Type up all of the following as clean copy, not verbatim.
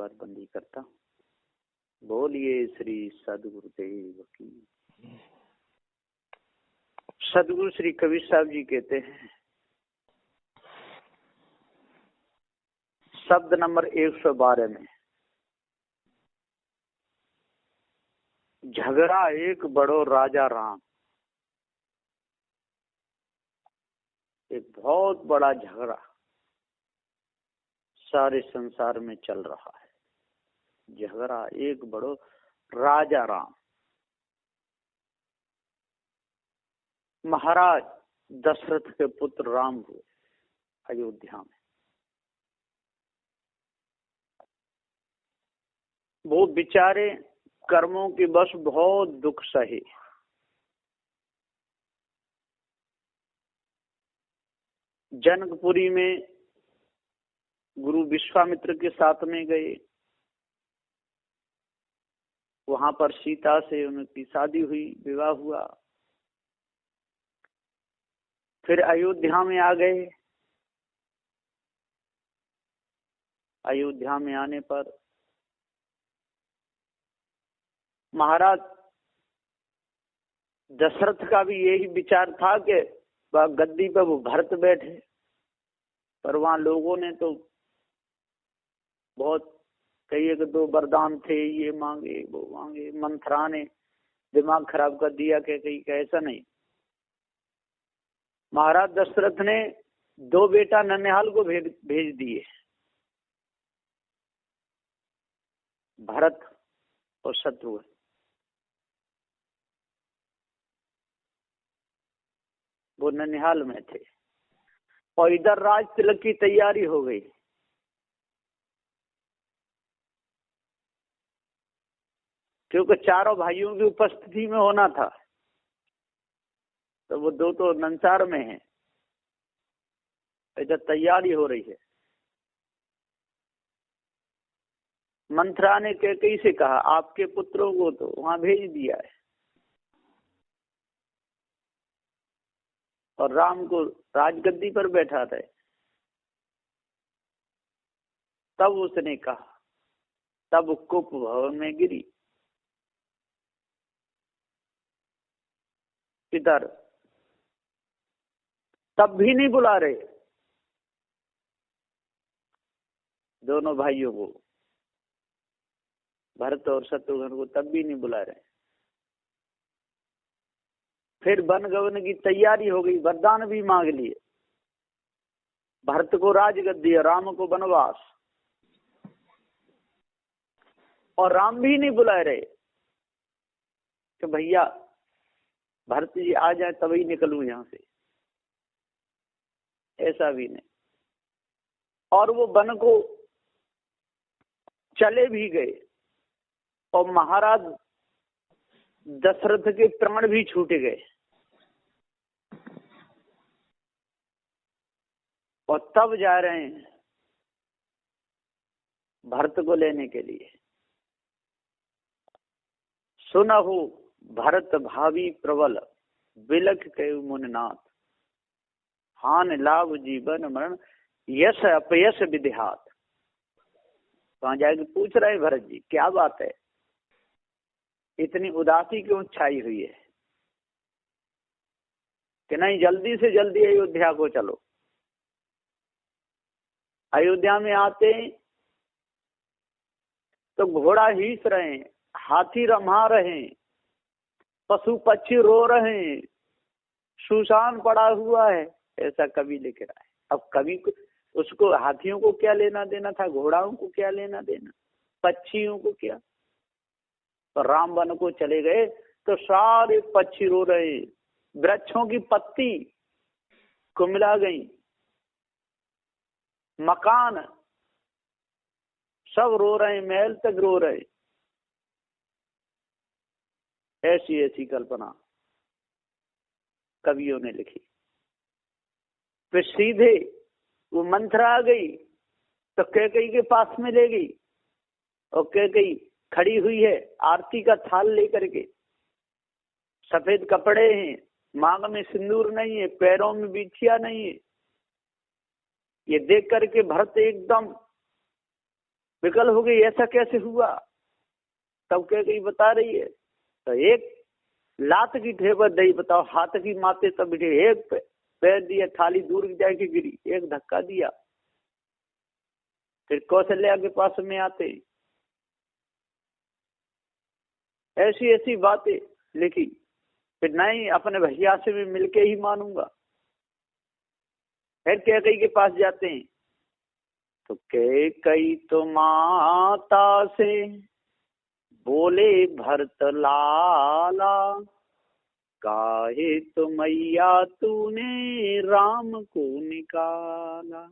बार बंदी करता हूँ। बोलिए श्री सदगुरुदेव की। सदगुरु श्री कबीर साहब जी कहते हैं, शब्द नंबर 112 में, झगड़ा एक बड़ो राजा राम। एक बहुत बड़ा झगड़ा सारे संसार में चल रहा है। झगड़ा एक बड़ो राजा राम। महाराज दशरथ के पुत्र राम हुए अयोध्या में। वो बेचारे कर्मों की बस बहुत दुख सहे। जनकपुरी में गुरु विश्वामित्र के साथ में गए। वहां पर सीता से उनकी शादी हुई, विवाह हुआ। फिर अयोध्या में आ गए। अयोध्या में आने पर महाराज दशरथ का भी यही विचार था कि वह गद्दी पर वो भरत बैठे, पर वहां लोगों ने तो बहुत कई कि 2 वरदान थे, ये मांगे वो मांगे। मंथरा ने दिमाग खराब कर दिया कि कहीं ऐसा नहीं। महाराज दशरथ ने 2 बेटा ननिहाल को भेज दिए, भरत और शत्रुघ्न। वो ननिहाल में थे और इधर राज तिलक की तैयारी हो गई। क्योंकि चारों भाइयों की उपस्थिति में होना था, तो वो 2 तो नंसार में हैं। इधर तैयारी हो रही है। मंथरा ने कैकेयी से कहा, आपके पुत्रों को तो वहां भेज दिया है और राम को राजगद्दी पर बैठा रहे। तब उसने कहा, तब कुप भवन में गिरी। इधर तब भी नहीं बुला रहे दोनों भाइयों को, भरत और शत्रुघ्न को तब भी नहीं बुला रहे। फिर वनगमन की तैयारी हो गई, वरदान भी मांग लिए। भरत को राजगद्दी, राम को वनवास, और राम भी नहीं बुला रहे कि भैया भरत जी आ जाए तभी निकलूं यहां से। ऐसा भी नहीं। और वो वन को चले भी गए और महाराज दशरथ के प्राण भी छूट गए। और तब जा रहे हैं भरत को लेने के लिए। सुनहु भरत भावी प्रबल, बिलख के मुनिनाथ। हान लाभ जीवन मरण, यश अपयश विधिहात। वहां जाके पूछ रहे भरत जी, क्या बात है, इतनी उदासी क्यों छाई हुई है कि नहीं जल्दी से जल्दी अयोध्या को चलो। अयोध्या में आते तो घोड़ा हीस रहे हैं, हाथी रमा रहे हैं, पशु पक्षी रो रहे हैं, सुसान पड़ा हुआ है। ऐसा कवि लेकर आए। अब कवि को, उसको हाथियों को क्या लेना देना था, घोड़ाओं को क्या लेना देना, पक्षियों को क्या। तो राम वन को चले गए तो सारे पक्षी रो रहे, वृक्षों की पत्ती कुमिला गई, मकान सब रो रहे, महल तक रो रहे। ऐसी ऐसी कल्पना कवियों ने लिखी। फिर सीधे वो मंथरा आ गई तो कैकेयी के पास में ले गई और कैकेयी खड़ी हुई है आरती का थाल लेकर के। सफेद कपड़े हैं, मांग में सिंदूर नहीं है, पैरों में बिछिया नहीं है। ये देख करके भरत एकदम विकल हो गई, ऐसा कैसे हुआ? तब कह गई बता रही है, तो एक लात की ठेबर दई, बताओ हाथ की माते तब एक पैर दिया, थाली दूर जाके गिरी, एक धक्का दिया, फिर कौशल्या के पास में आते, ऐसी ऐसी बातें लिखी। फिर नहीं, अपने भैया से भी मिलके ही मानूंगा। फिर कैकई के पास जाते हैं, तो कैकई तो माता से बोले भरत लाला, काहे तो मैया तूने राम को निकाला,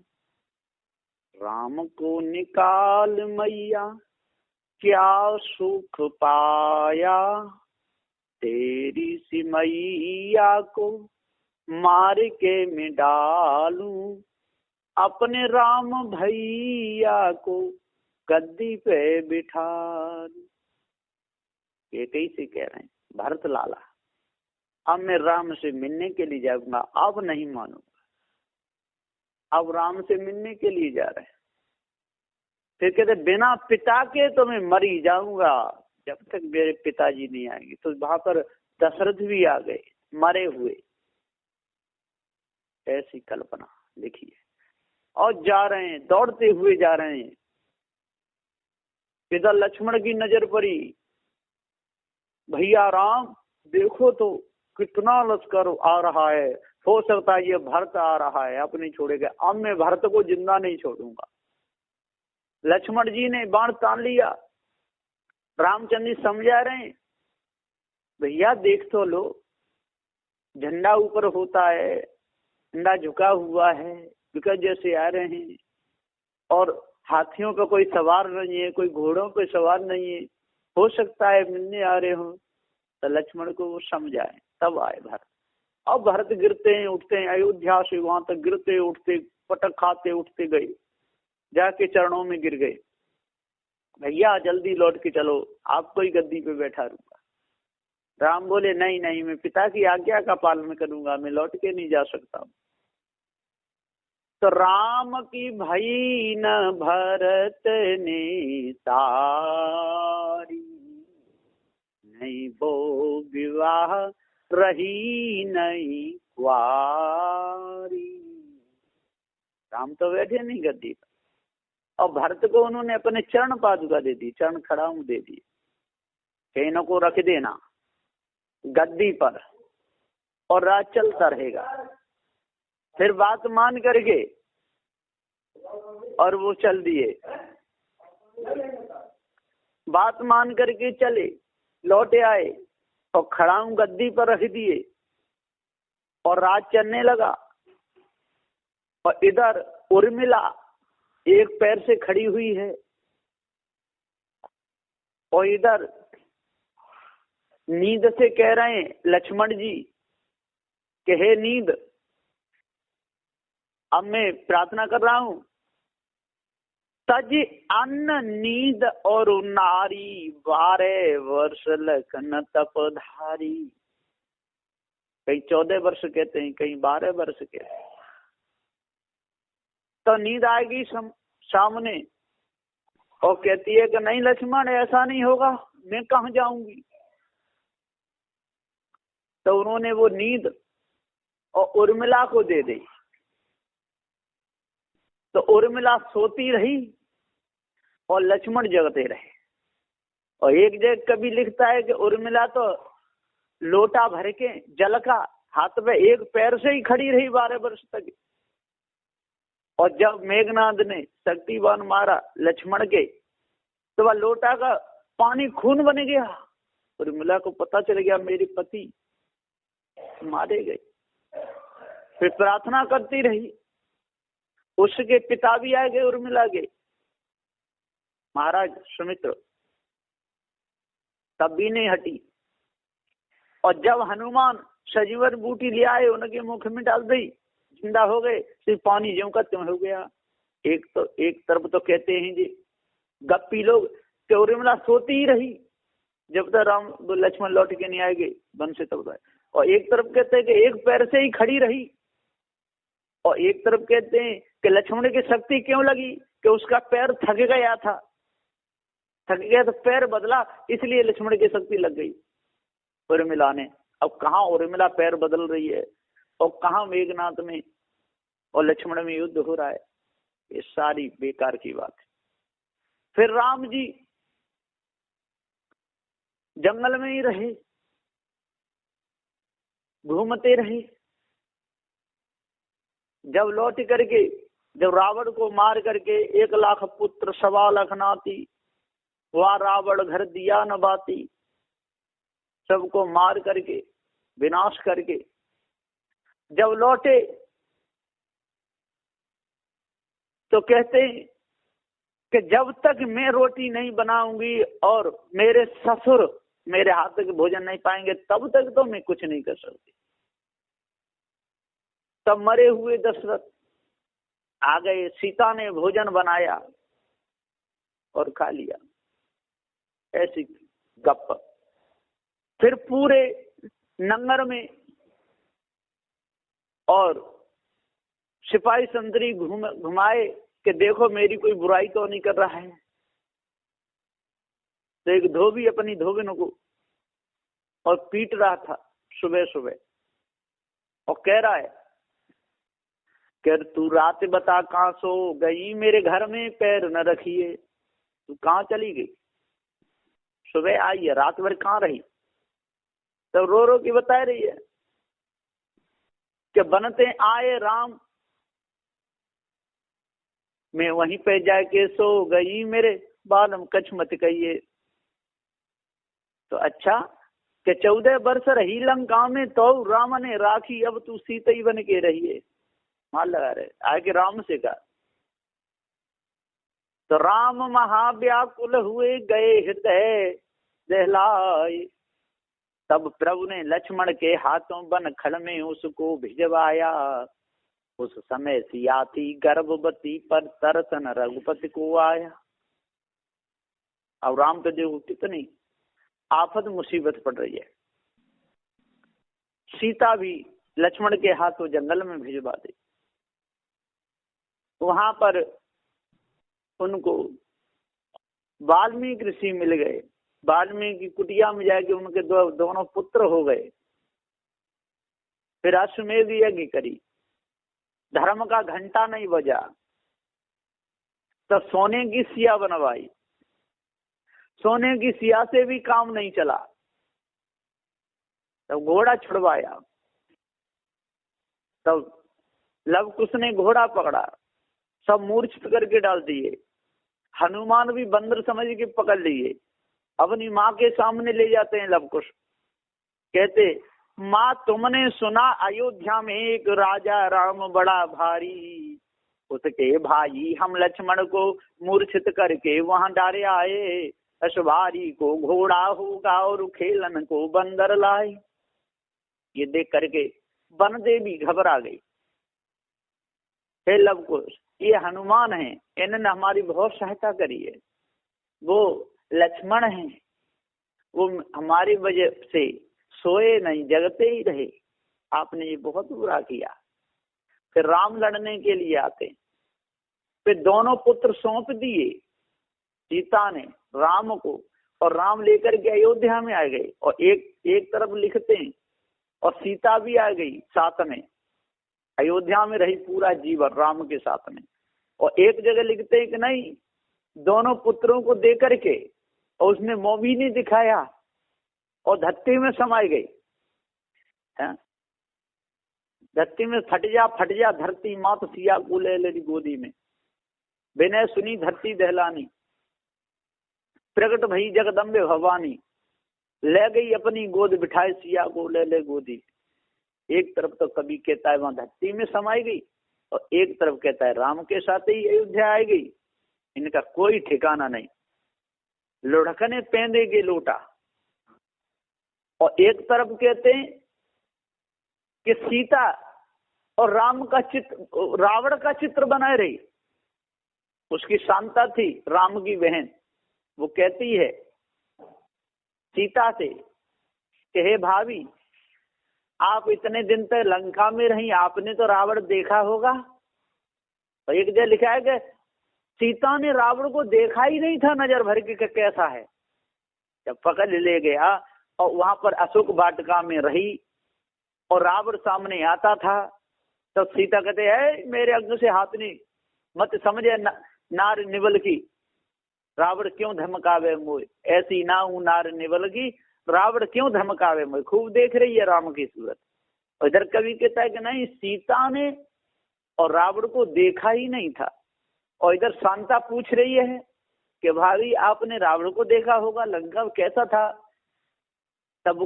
राम को निकाल मैया क्या सुख पाया, तेरी सी मैया को मार के मैं डालूं, अपने राम भैया को गद्दी पे बिठा लूं। ये कैसे कह रहे हैं भरत लाला, अब मैं राम से मिलने के लिए जाऊंगा, अब नहीं मानूंगा, अब राम से मिलने के लिए जा रहे हैं। फिर कहते बिना पिता के तो मैं मर ही जाऊंगा, जब तक मेरे पिताजी नहीं आएंगे। तो वहां पर दशरथ भी आ गए मरे हुए, ऐसी कल्पना लिखी है। और जा रहे हैं, दौड़ते हुए जा रहे हैं, इधर लक्ष्मण की नजर पड़ी, भैया राम देखो तो कितना लश्कर आ रहा है, हो सकता है ये भरत आ रहा है, अब नहीं छोड़ेगा, अब मैं भरत को जिंदा नहीं छोड़ूंगा। लक्ष्मण जी ने बाण तान लिया, रामचंद्र जी समझा रहे हैं, भैया देख तो लो, झंडा ऊपर होता है, झंडा झुका हुआ है, विकट जैसे आ रहे हैं, और हाथियों पे कोई सवार नहीं है, कोई घोड़ों पे सवार नहीं है, हो सकता है मिलने आ रहे हो। तो लक्ष्मण को वो समझाए, तब आए भरत। अब भरत गिरते हैं उठते हैं, अयोध्या से वहां तक गिरते उठते, पटक खाते उठते गए, जाके चरणों में गिर गए, भैया जल्दी लौट के चलो, आपको ही गद्दी पे बैठा रहूंगा। राम बोले नहीं नहीं, मैं पिता की आज्ञा का पालन करूंगा, मैं लौट के नहीं जा सकता हूं। तो राम की भई न भरत ने तारी, नहीं वो विवाह रही नहीं कुआरी। राम तो बैठे नहीं गद्दी पर, और भरत को उन्होंने अपने चरण पादुका दे दी, चरण खड़ाऊ दे दिए, कहीं को रख देना गद्दी पर और राज चलता रहेगा। फिर बात मान करके और वो चल दिए, बात मान करके चले, लौटे आए और खड़ाऊ गद्दी पर रख दिए और राज चलने लगा। और इधर उर्मिला एक पैर से खड़ी हुई है, और इधर नींद से कह रहे हैं लक्ष्मण जी कि हे नींद, अब मैं प्रार्थना कर रहा हूं, तज अन्न नींद और नारी, 12 वर्ष लखन तपधारी। कहीं 14 वर्ष कहते हैं, कहीं 12 वर्ष कहते हैं। तो नींद आएगी सामने, और कहती है कि नहीं लक्ष्मण ऐसा नहीं होगा, मैं कहां जाऊंगी। तो उन्होंने वो नींद और उर्मिला को दे दी। तो उर्मिला सोती रही और लक्ष्मण जगते रहे। और एक जगह कभी लिखता है कि उर्मिला तो लोटा भर के जल का हाथ में एक पैर से ही खड़ी रही 12 वर्ष तक। और जब मेघनाद ने शक्तिवान मारा लक्ष्मण के, तो वह लोटा का पानी खून बन गया। उर्मिला को पता चल गया मेरे पति मारे गए। फिर प्रार्थना करती रही, उसके पिता भी आ गए उर्मिला के, महाराज सुमित्र, तब भी नहीं हटी। और जब हनुमान सजीवन बूटी ले आए, उनके मुख में डाल दी, जिंदा हो गए, सिर्फ पानी ज्यों का त्यों हो गया। एक तरफ तो कहते हैं जी गप्पी लोग कि उर्मिला सोती ही रही जब तक राम लक्ष्मण लौट के नहीं आएंगे वन से तब तक। और एक तरफ कहते हैं कि एक पैर से ही खड़ी रही, और एक तरफ कहते हैं कि लक्ष्मण की शक्ति क्यों लगी कि उसका पैर थक गया था, थक गया तो पैर बदला, इसलिए लक्ष्मण की शक्ति लग गई उर्मिला ने। अब कहाँ उर्मिला पैर बदल रही है और कहाँ मेघनाथ में और लक्ष्मण में युद्ध हो रहा है, ये सारी बेकार की बात है। फिर राम जी जंगल में ही रहे, घूमते रहे। जब लौट करके, जब रावण को मार करके 1,00,000 पुत्र 1,25,00,000 नाती, वह रावण घर दिया न बाती, सबको मार करके विनाश करके जब लौटे तो कहते हैं कि जब तक मैं रोटी नहीं बनाऊंगी और मेरे ससुर मेरे हाथ के भोजन नहीं पाएंगे तब तक तो मैं कुछ नहीं कर सकती। तब मरे हुए दशरथ आ गए, सीता ने भोजन बनाया और खा लिया। ऐसी गप। फिर पूरे नंगर में और सिपाही संतरी घुमाए कि देखो मेरी कोई बुराई तो नहीं कर रहा है। तो एक धोबी अपनी धोबिन को और पीट रहा था सुबह सुबह और कह रहा है कि तू रात बता कहाँ सो गई, मेरे घर में पैर न रखिए, तू कहाँ चली गई, सुबह आई है रात भर कहाँ रही। तब रो रो की बता रही है कि बनते आए राम, मैं वहीं पे जाके सो गई, मेरे बालम कछ मत कहिए। तो अच्छा कि 14 वर्ष रही लंका में तो राम ने राखी, अब तू सीता ही बन के रहिए। मार लगा रहे आगे राम से कहा। तो राम महाव्याकुल हुए गए हृदय दहलाए, तब प्रभु ने लक्ष्मण के हाथों बन खल में उसको भिजवाया। उस समय सिया थी गर्भवती पर तरसन रघुपति को आया। अब राम पे देखो कितनी आफत मुसीबत पड़ रही है। सीता भी लक्ष्मण के हाथों जंगल में भिजवा दी। वहां पर उनको वाल्मीकि ऋषि मिल गए। वाल्मीकि कुटिया में जाके उनके दोनों पुत्र हो गए। फिर अश्वमेध यज्ञ करी, धर्म का घंटा नहीं बजा तो सोने की सिया बनवाई। सोने की सिया से भी काम नहीं चला तब घोड़ा छुड़वाया। तब लव कुश ने घोड़ा पकड़ा, सब मूर्छित करके डाल दिए। हनुमान भी बंदर समझ के पकड़ लिए, अपनी माँ के सामने ले जाते हैं लव कुश। कहते माँ तुमने सुना अयोध्या में एक राजा राम बड़ा भारी, उसके भाई हम लक्ष्मण को मूर्छित करके वहां डाले आए। अश्वारी को घोड़ा होगा और खेलन को बंदर लाए। ये देख करके वन देवी घबरा गई। हे लव कुश, ये हनुमान है, इन्होंने हमारी बहुत सहायता करी है। वो लक्ष्मण है, वो हमारी वजह से सोए नहीं जगते ही रहे, आपने ये बहुत बुरा किया। फिर राम लड़ने के लिए आते, फिर दोनों पुत्र सौंप दिए सीता ने राम को, और राम लेकर के अयोध्या में आ गए। और एक तरफ लिखते हैं और सीता भी आ गई साथ में, अयोध्या में रही पूरा जीवन राम के साथ में। और एक जगह लिखते हैं कि नहीं, दोनों पुत्रों को दे करके और उसने मोह भी नहीं दिखाया और धरती में समाई गई। धरती में फट जा धरती मात सिया को ले ली गोदी में, विनय सुनी धरती दहलानी, प्रकट भई जगदम्बे भवानी, ले गई अपनी गोद बिठाए सिया को ले गोदी। एक तरफ तो कभी कहता है वहां धरती में समाई गई और एक तरफ कहता है राम के साथ ही अयोध्या आ गई। इनका कोई ठिकाना नहीं। लुढ़कने पेंदे के लोटा। और एक तरफ कहते हैं कि सीता और राम का चित्र, रावण का चित्र बनाए रही। उसकी शांता थी राम की बहन, वो कहती है सीता से कि हे भाभी, आप इतने दिन तक लंका में रही, आपने तो रावण देखा होगा। और एक जगह लिखा है कि सीता ने रावण को देखा ही नहीं था नजर भर के कैसा है। जब पकड़ ले गया और वहां पर अशोक वाटिका में रही और रावण सामने आता था, तो सीता कहते है मेरे अंग से हाथ नहीं, मत समझे नार निवल की, रावण क्यों धमकावे मोय, ऐसी ना हूं नार निवल की, रावण क्यों धमकावे मोय। खूब देख रही है राम की सूरत। और इधर कवि कहता है कि नहीं, सीता ने और रावण को देखा ही नहीं था। और इधर शांता पूछ रही है कि भाभी आपने रावण को देखा होगा, लंका कैसा था, तब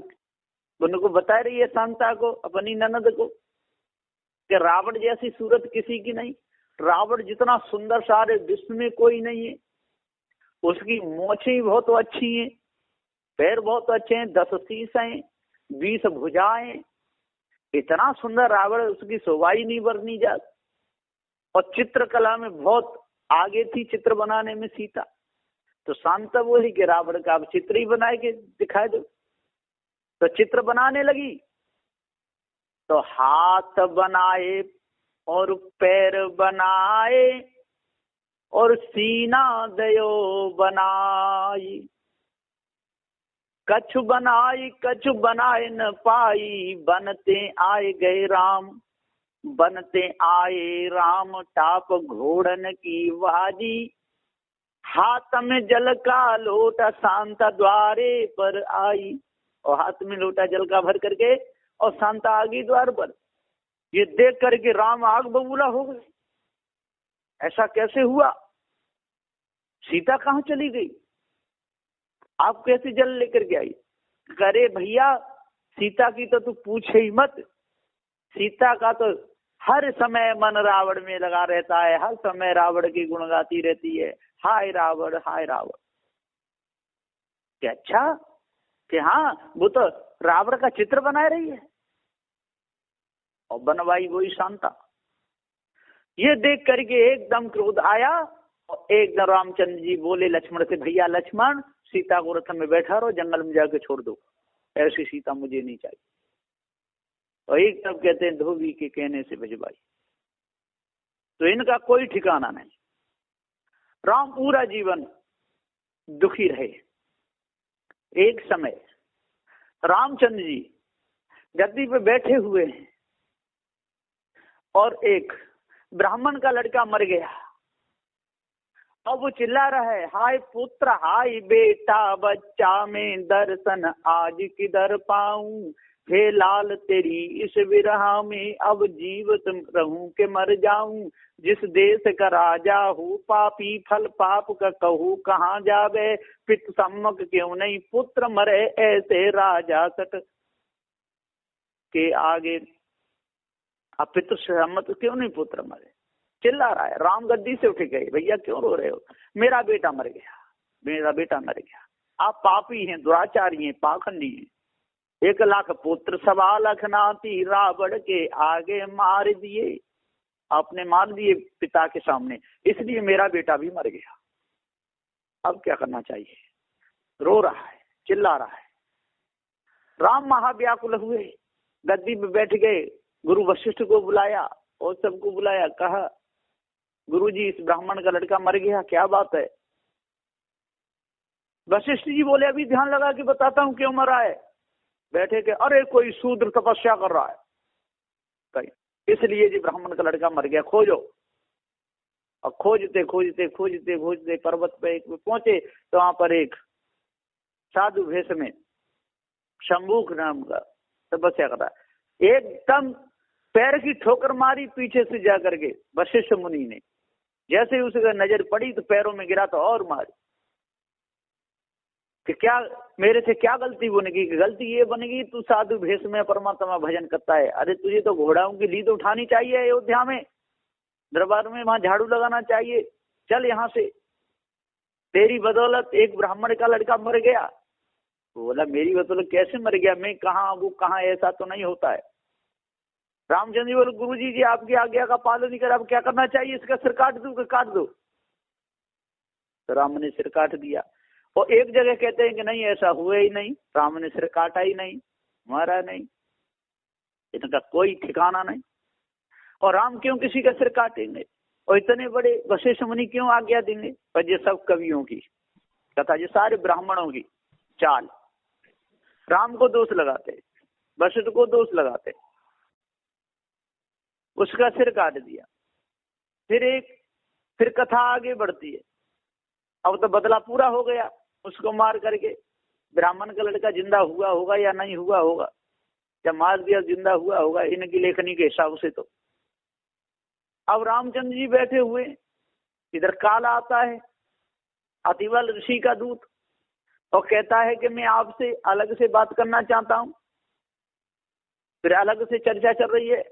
उनको बता रही है शांता को, अपनी ननद को, कि रावण जैसी सूरत किसी की नहीं, रावण जितना सुंदर सारे विश्व में कोई नहीं है। उसकी मोछें बहुत अच्छी हैं, पैर बहुत अच्छे हैं, 10 शीश हैं, 20 भुजाएं, इतना सुंदर रावण, उसकी शोभा ही नहीं वर्णनी जाती। और चित्रकला में बहुत आगे थी, चित्र बनाने में सीता। तो शांता बोली कि रावण का आप चित्र ही बना के दिखाए दो। तो चित्र बनाने लगी, तो हाथ बनाए और पैर बनाए और सीना दयो बनाई, कछु बनाई कछु बनाए न पाई, बनते आए गए राम, बनते आए राम, टाप घोड़न की वाजी, हाथ में जल का लोटा शांता द्वारे पर आई। और हाथ में लोटा जल का भर करके और शांता आ गई द्वार पर। ये देख करके राम आग बबूला हो गए, ऐसा कैसे हुआ, सीता कहाँ चली गई, आप कैसे जल लेकर के आई। करे भैया सीता की तो तू पूछे ही मत, सीता का तो हर समय मन रावण में लगा रहता है, हर समय रावण की गुण गाती रहती है, हाय रावण हाय रावण। क्या अच्छा कि हाँ वो तो रावण का चित्र बना रही है, और बनवाई वही शांता। ये देख करके एकदम क्रोध आया और एकदम रामचंद्र जी बोले लक्ष्मण से, भैया लक्ष्मण सीता को रथ में बैठा रहो, जंगल में जाके छोड़ दो, ऐसी सीता मुझे नहीं चाहिए। और एक तब कहते हैं धोबी के कहने से भिजवाई। तो इनका कोई ठिकाना नहीं। राम पूरा जीवन दुखी रहे। एक समय रामचंद्र जी गद्दी पे बैठे हुए हैं और एक ब्राह्मण का लड़का मर गया। अब वो चिल्ला रहा है, हाय पुत्र हाय बेटा, बच्चा में दर्शन आज किधर पाऊं, हे लाल तेरी इस विरह में अब जीवित रहूं के मर जाऊं, जिस देश का राजा हूँ पापी फल पाप का कहूँ कहाँ जावे, पित सम्मक क्यों नहीं पुत्र मरे ऐसे राजा सट के आगे, अब पितृ सम्मत क्यों नहीं पुत्र मरे। चिल्ला रहा है। राम गद्दी से उठ गए, भैया क्यों रो रहे हो, मेरा बेटा मर गया, मेरा बेटा मर गया, आप पापी हैं, दुराचारी हैं, पाखंडी हैं, 1 लाख पुत्र 1.25 लाख नाती रावण के आगे मार दिए, आपने मार दिए पिता के सामने, इसलिए मेरा बेटा भी मर गया, अब क्या करना चाहिए। रो रहा है, चिल्ला रहा है। राम महाव्याकुल हुए, गद्दी पे बैठ गए, गुरु वशिष्ठ को बुलाया और सबको बुलाया, कहा गुरुजी इस ब्राह्मण का लड़का मर गया, क्या बात है। वशिष्ठ जी बोले अभी ध्यान लगा के बताता हूं क्यों मरा है। बैठे के, अरे कोई शूद्र तपस्या कर रहा है, इसलिए जी ब्राह्मण का लड़का मर गया, खोजो। और खोजते खोजते खोजते खोजते पर्वत पे एक पहुंचे, तो वहां पर एक साधु भेष में शंभूक नाम का तपस्या कर रहा है। एकदम पैर की ठोकर मारी पीछे से जाकर के वशिष्ठ मुनि ने, जैसे ही उसका नजर पड़ी तो पैरों में गिरा तो और मारी कि क्या मेरे से क्या गलती बनेगी। गलती ये बनेगी तू साधु भेष में परमात्मा भजन करता है, अरे तुझे तो घोड़ाओं की लीद उठानी चाहिए, अयोध्या में दरबार में वहां झाड़ू लगाना चाहिए, चल यहाँ से, तेरी बदौलत एक ब्राह्मण का लड़का मर गया। बोला मेरी बदौलत कैसे मर गया, मैं कहाँ वो कहाँ, ऐसा तो नहीं होता है। रामचंद्र जी बोले गुरु जी आपकी आज्ञा का पालन नहीं कर, अब क्या करना चाहिए, इसका सिर काट दूं कि काट दो। तो राम ने सिर काट दिया। और एक जगह कहते हैं कि नहीं ऐसा हुआ ही नहीं, राम ने सिर काटा ही नहीं, मारा नहीं, इनका कोई ठिकाना नहीं। और राम क्यों किसी का सिर काटेंगे। और इतने बड़े वशिष्ठ मुनि क्यों आज्ञा देंगे? पर ये सब कवियों की कथा, ये सारे ब्राह्मणों की चाल। राम को दोष लगाते, वशिष्ठ को दोष लगाते, उसका सिर काट दिया। फिर कथा आगे बढ़ती है। अब तो बदला पूरा हो गया, उसको मार करके ब्राह्मण का लड़का जिंदा हुआ होगा या नहीं हुआ होगा, या मार दिया जिंदा हुआ होगा, इनकी लेखनी के हिसाब से। तो अब रामचंद्र जी बैठे हुए, इधर काल आता है, अतिबल ऋषि का दूत, और कहता है कि मैं आपसे अलग से बात करना चाहता हूं। फिर अलग से चर्चा चल रही है,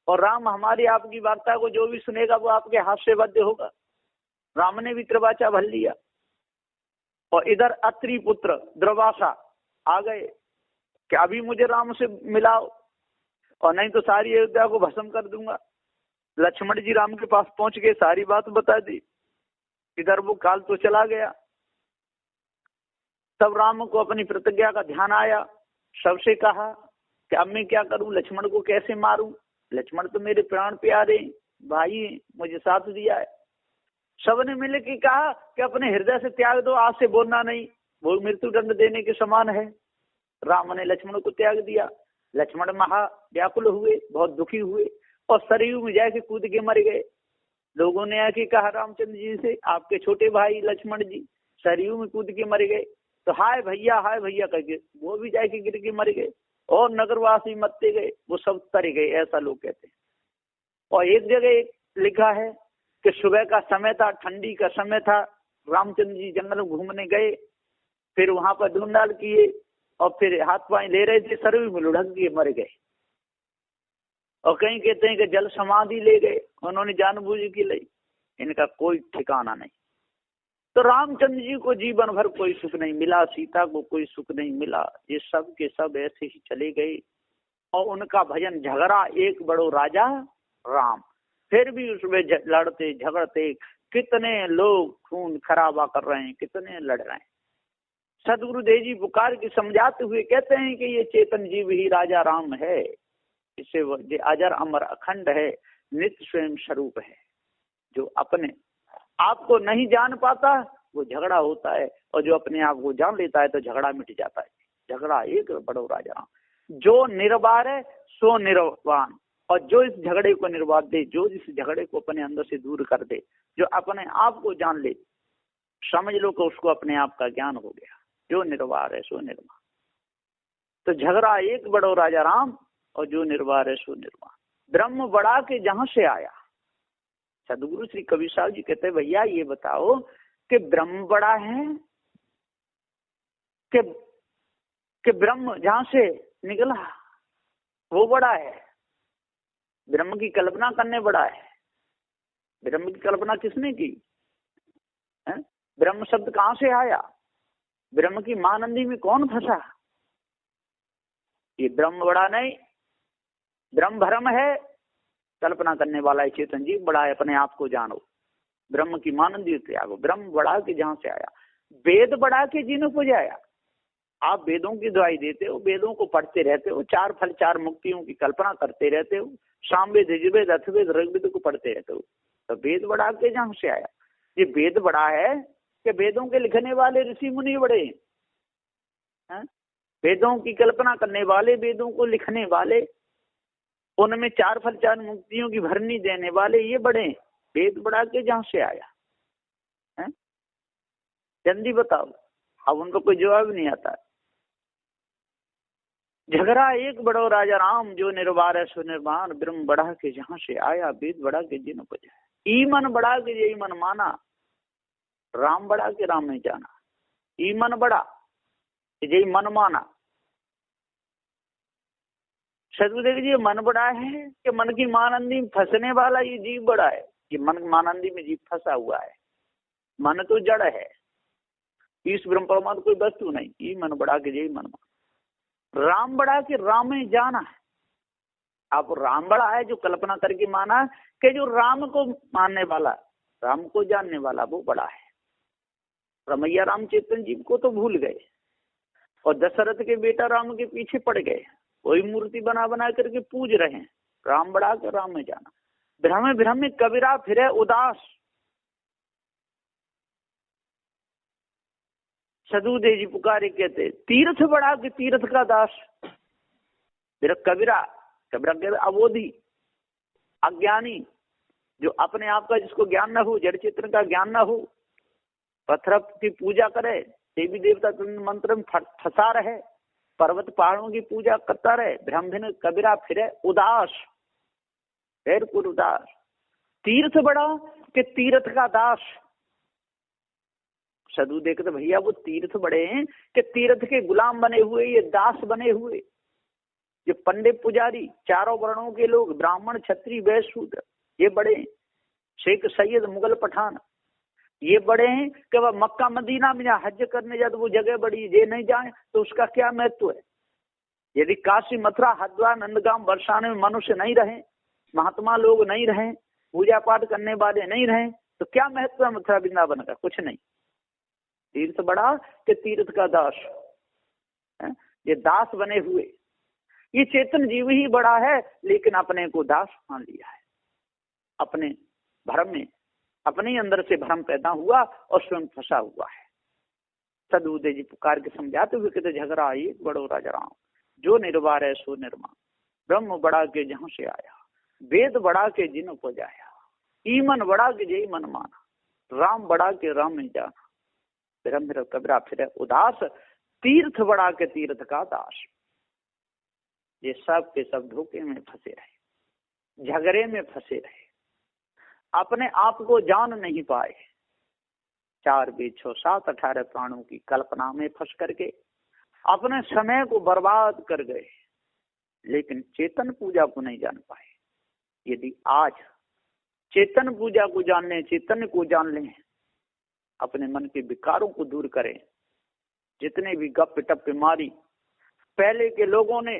और राम हमारी आपकी वार्ता को जो भी सुनेगा वो आपके हाथ से बद्ध होगा। राम ने भी त्रिवाचा भर लिया, और इधर अत्रि पुत्र द्रवासा आ गए कि अभी मुझे राम से मिलाओ, और नहीं तो सारी अयोध्या को भस्म कर दूंगा। लक्ष्मण जी राम के पास पहुंच गए, सारी बात बता दी। इधर वो काल तो चला गया। तब राम को अपनी प्रतिज्ञा का ध्यान आया, सबसे कहा कि अब मैं क्या करूं, लक्ष्मण को कैसे मारूं? लक्ष्मण तो मेरे प्राण प्यारे भाई, मुझे साथ दिया है। सबने मिल के कहा कि अपने हृदय से त्याग दो, आज से बोलना नहीं, वो मृत्यु दंड देने के समान है। राम ने लक्ष्मण को त्याग दिया। लक्ष्मण महा व्याकुल हुए, बहुत दुखी हुए, और सरयू में जाके कूद के मर गए। लोगों ने आके कहा रामचंद्र जी से, आपके छोटे भाई लक्ष्मण जी सरयू में कूद के मर गए। तो हाय भैया करके वो भी जाके गिर के मर गए, और नगरवासी मरते गए, वो सब तर गए, ऐसा लोग कहते हैं। और एक जगह लिखा है कि सुबह का समय था, ठंडी का समय था, रामचंद्र जी जंगल में घूमने गए, फिर वहां पर ढूंढाल किए, और फिर हाथ पांव ले रहे थे, सरयू में लुढ़क के मर गए। और कहीं कहते हैं कि जल समाधि ले गए, उन्होंने जानबूझ के ली, इनका कोई ठिकाना नहीं। तो रामचंद्र जी को जीवन भर कोई सुख नहीं मिला, सीता को कोई सुख नहीं मिला, ये सब के सब ऐसे ही चले गए। और उनका भजन झगड़ा एक बड़ो राजा राम, फिर भी उसमें लड़ते झगड़ते, कितने लोग खून खराबा कर रहे हैं, कितने लड़ रहे हैं। सदगुरुदेव जी पुकार के समझाते हुए कहते हैं कि ये चेतन जीव ही राजा राम है, इससे वो अजर अमर अखंड है, नित्य स्वयं स्वरूप है। जो अपने आप को नहीं जान पाता वो झगड़ा होता है, और जो अपने आप को जान लेता है तो झगड़ा मिट जाता है। झगड़ा एक बड़ो राजा राम, जो निर्वार है सो निर्वाण, और जो इस झगड़े को निर्वाद दे, जो इस झगड़े को अपने अंदर से दूर कर दे, जो अपने आप को जान ले, समझ लो कि उसको अपने आप का ज्ञान हो गया। जो निर्वार है सो निर्वाण। तो झगड़ा एक बड़ो राजा राम, और जो निर्वार है सो निर्वाण। ब्रह्म बड़ा के जहां से आया। सदगुरु श्री कबीर साहब जी कहते हैं, भैया ये बताओ कि ब्रह्म बड़ा है कि ब्रह्म जहां से निकला वो बड़ा है? ब्रह्म की कल्पना करने बड़ा है। ब्रह्म की कल्पना किसने की है? ब्रह्म शब्द कहां से आया? ब्रह्म की महानंदी में कौन फंसा? ये ब्रह्म बड़ा नहीं, ब्रह्म भ्रम है, कल्पना करने वाला है। चेतन जी बड़ा है, अपने आप को जानो, ब्रह्म की मानंदी त्यागो। ब्रह्म बढ़ा के जहां से आया, वेद बढ़ा के जिन्हों को जाया। आप वेदों की दुआई देते हो, वेदों को पढ़ते रहते हो, चार फल चार मुक्तियों की कल्पना करते रहते हो, सामवेद यजुर्वेद अथर्ववेद ऋग्वेद को पढ़ते रहते हो, तो वेद बढ़ा के जहां से आया। ये वेद बड़ा है कि वेदों के लिखने वाले ऋषि मुनि बड़े हैं? वेदों की कल्पना करने वाले, वेदों को लिखने वाले, उनमें चार फल चार मुक्तियों की भरनी देने वाले, ये बड़े। वेद बढ़ा के जहां से आया है? जल्दी बताओ। अब उनको कोई जवाब नहीं आता। झगड़ा एक बड़ो राजा राम, जो निर्वार है सो निर्वाण। ब्रह्म बढ़ा के जहां से आया, वेद बढ़ा के जिन को जाए। ईमन बढ़ा के यही मन माना, राम बढ़ा के राम नहीं जाना। ईमन बढ़ा यही मन माना। सदगुरुदेव जी मन बड़ा है कि मन की मानंदी में फंसने वाला ये जीव बड़ा है? ये मन मानंदी में जीव फंसा हुआ है। मन तो जड़ है, इस ब्रह्म परमात्मा कोई वस्तु नहीं। ये मन बढ़ा के यही मन माना। राम बढ़ा के राम में जाना है। आप राम बड़ा है जो कल्पना करके माना कि जो राम को मानने वाला, राम को जानने वाला, वो बड़ा है। रमैया राम चेतन जीव को तो भूल गए, और दशरथ के बेटा राम के पीछे पड़ गए, वही मूर्ति बना बना करके पूज रहे हैं। राम बढ़ा के राम में जाना। भ्रम भ्रम कबीरा फिरे उदास। सदुदेव जी पुकारे कहते तीर्थ बड़ा कि तीर्थ का दास। फिर कबीरा, कबीरा कहते अबोधी, अज्ञानी, जो अपने आप का जिसको ज्ञान न हो, जड़ चेतन का ज्ञान न हो, पत्थर की पूजा करे, देवी देवता मंत्र में फंसा रहे, पर्वत पहाड़ों की पूजा करता रहे, ब्राह्मण कबीरा फिरे उदास, बिल्कुल उदास। तीर्थ बड़ा कि तीर्थ का दास। साधु देखते भैया वो तीर्थ बड़े हैं कि तीर्थ के गुलाम बने हुए, ये दास बने हुए। ये पंडित पुजारी चारों वर्णों के लोग, ब्राह्मण क्षत्रिय वैश्य शूद्र, ये बड़े हैं। शेख सैयद मुगल पठान ये बड़े हैं कि वह मक्का मदीना में जहाँ हज करने जाते वो जगह बड़ी, ये नहीं जाए तो उसका क्या महत्व है। यदि काशी मथुरा हरिद्वार नंदगांव बरसाने में मनुष्य नहीं रहे, महात्मा लोग नहीं रहे, पूजा पाठ करने वाले नहीं रहे, तो क्या महत्व है मथुरा वृंदावन का? कुछ नहीं। तीर्थ बड़ा कि तीर्थ का दास है? ये दास बने हुए, ये चेतन जीव ही बड़ा है, लेकिन अपने को दास मान लिया है। अपने भ्रम में, अपने अंदर से भ्रम पैदा हुआ और स्वयं फंसा हुआ है। सदुदेव जी पुकार के समझाते हुए कहते झगड़ा ये बड़ो राजा राम, जो निर्वार है सो निर्माण। ब्रह्म बड़ा के जहां से आया, वेद बड़ा के जिन को जाया, ईमन बड़ा के जय मन माना, राम बड़ा के राम में जाना। ब्रह्म कबीरा फिर उदास, तीर्थ बड़ा के तीर्थ का दास। ये सब के सब धोखे में फंसे रहे, झगड़े में फंसे रहे, अपने आप को जान नहीं पाए। 4 बीच 6 7 18 प्राणों की कल्पना में फंस करके अपने समय को बर्बाद कर गए, लेकिन चेतन पूजा को नहीं जान पाए। यदि आज चेतन पूजा को जान लें, चेतन को जान लें, अपने मन के विकारों को दूर करें, जितने भी गप टप मारी पहले के लोगों ने